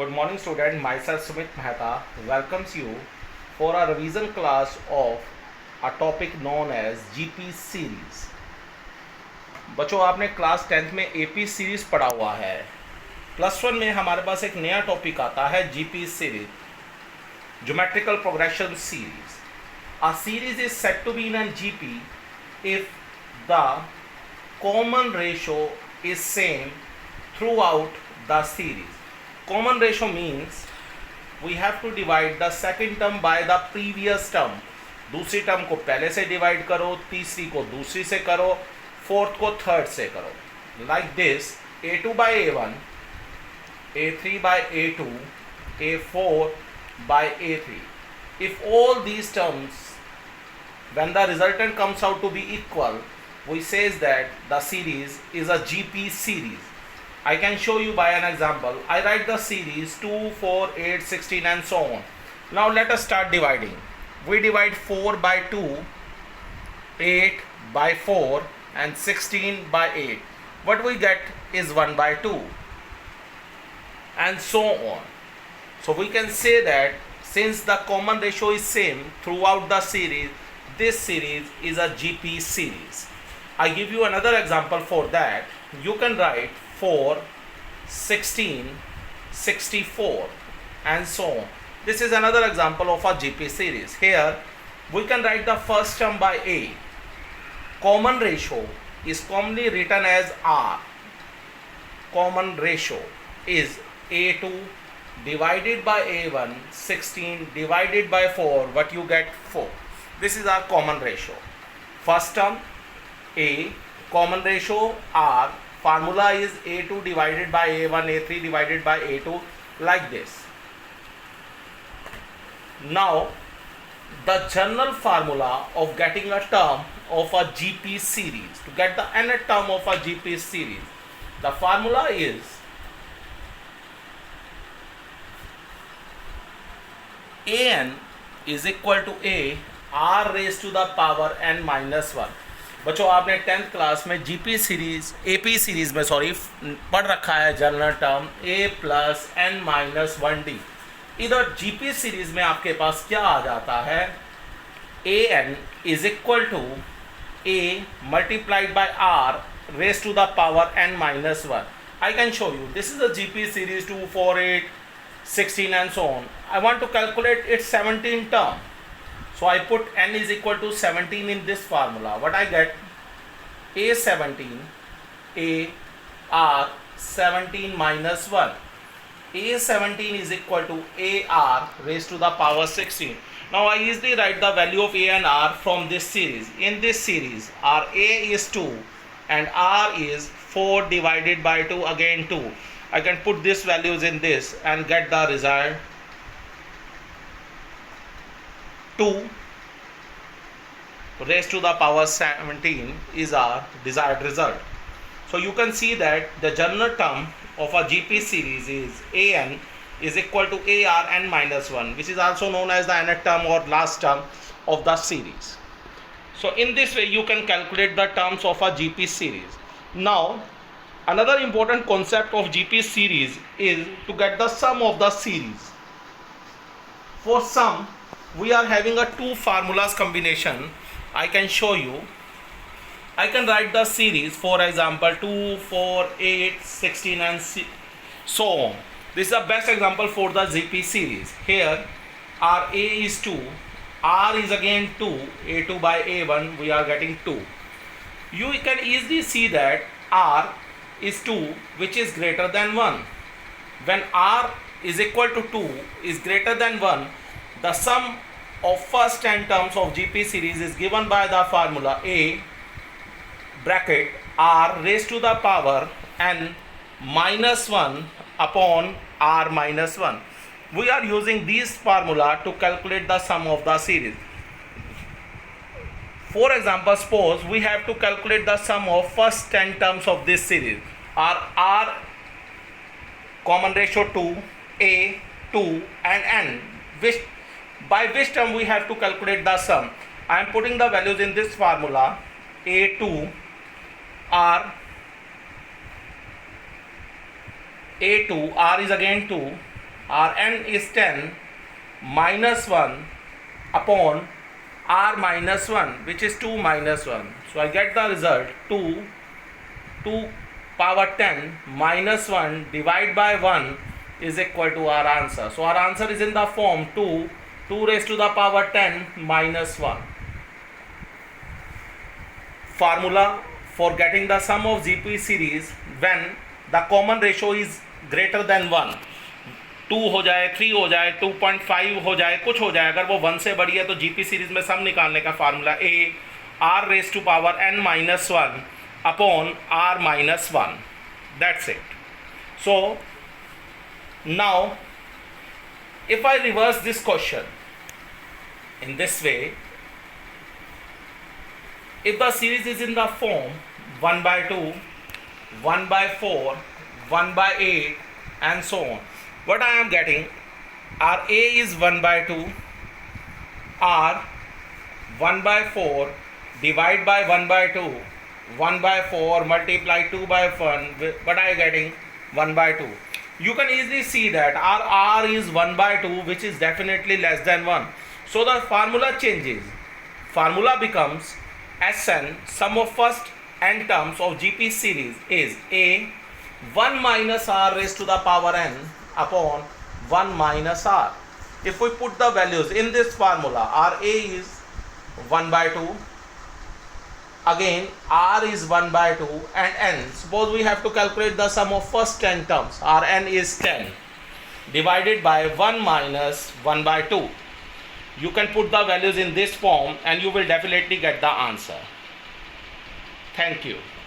Good morning student, myself Sumit Mehta welcomes you for a revision class of a topic known as GP series. बच्चों आपने class 10th में AP series पढ़ा हुआ है। Plus 1 में हमारे पास एक नया टॉपिक आता है GP series, geometrical progression series. A series is said to be in a GP if the common ratio is same throughout the series. Common ratio means we have to divide the second term by the previous term. दूसरी term को पहले से divide करो, तीसरी को दूसरी से करो, फोर्थ को थर्ड से करो. Like this, A2 by A1, A3 by A2, A4 by A3. If all these terms, when the resultant comes out to be equal, we says that the series is a GP series. I can show you by an example. I write the series 2, 4, 8, 16 and so on. Now let us start dividing. We divide 4 by 2, 8 by 4 and 16 by 8. What we get is 1 by 2 and so on. So we can say that since the common ratio is same throughout the series, this series is a GP series. I give you another example for that. You can write 4, 16, 64 and so on. This is another example of a GP series. Here we can write the first term by A. Common ratio is commonly written as R. Common ratio is A2 divided by A1, 16 divided by 4, what you get 4. This is our common ratio. First term A, common ratio R, formula is A2 divided by A1, A3 divided by A2, like this. Now the general formula of getting a term of a GP series, to get the nth term of a GP series, the formula is an is equal to a r raised to the power n minus 1. बच्चों आपने 10th class में GP series AP series में पढ़ रखा है general term a plus n minus 1d. इधर GP series में आपके पास क्या आ जाता है, an is equal to a multiplied by r raised to the power n minus 1. I can show you. This is a GP series 2, 4, 8, 16 and so on. I want to calculate its 17 term. So I put n is equal to 17 in this formula. What I get? A17, A R 17 minus 1. A17 is equal to AR raised to the power 16. Now I easily write the value of A and R from this series. In this series, our A is 2 and R is 4 divided by 2, again 2. I can put these values in this and get the result 2 raised to the power 17 is our desired result. So you can see that the general term of a GP series is an is equal to AR n minus 1, which is also known as the nth term or last term of the series. So in this way you can calculate the terms of a GP series. Now another important concept of GP series is to get the sum of the series. For sum we are having a two formulas combination. I can show you. I can write the series, for example 2, 4, 8, 16 and so on. This is the best example for the GP series. Here our A is 2, R is again 2, A2 by A1 we are getting 2. You can easily see that R is 2, which is greater than 1. When R is equal to 2 is greater than 1, the sum of first 10 terms of GP series is given by the formula A bracket R raised to the power n minus 1 upon R minus 1. We are using this formula to calculate the sum of the series. For example, suppose we have to calculate the sum of first 10 terms of this series. Our R common ratio 2, A 2 and n, by which term we have to calculate the sum. I am putting the values in this formula. A2 R A2, R is again 2, Rn is 10 minus 1 upon R minus 1, which is 2 minus 1. So I get the result 2 power 10 minus 1 divided by 1 is equal to our answer. So our answer is in the form 2 raised to the power 10 minus 1. Formula for getting the sum of GP series when the common ratio is greater than 1. 2 हो जाए, 3 हो जाए, 2.5 हो जाए, कुछ हो जाए, अगर वो 1 से बड़ी है तो जीपी सीरीज में सम निकालने का formula a r raise to power n minus 1 upon r minus 1. That's it. So now if I reverse this question in this way, if the series is in the form 1 by 2, 1 by 4, 1 by 8 and so on, what I am getting, R A is 1 by 2, R 1 by 4 divide by 1 by 2, 1 by 4 multiply 2 by 1, what I am getting 1 by 2. You can easily see that R is 1 by 2, which is definitely less than 1. So the formula changes. Formula becomes Sn, sum of first n terms of GP series is A 1 minus R raised to the power n upon 1 minus R. If we put the values in this formula, RA is 1 by 2, again R is 1 by 2 and n. Suppose we have to calculate the sum of first 10 terms. Rn is 10 divided by 1 minus 1 by 2. You can put the values in this form and you will definitely get the answer. Thank you.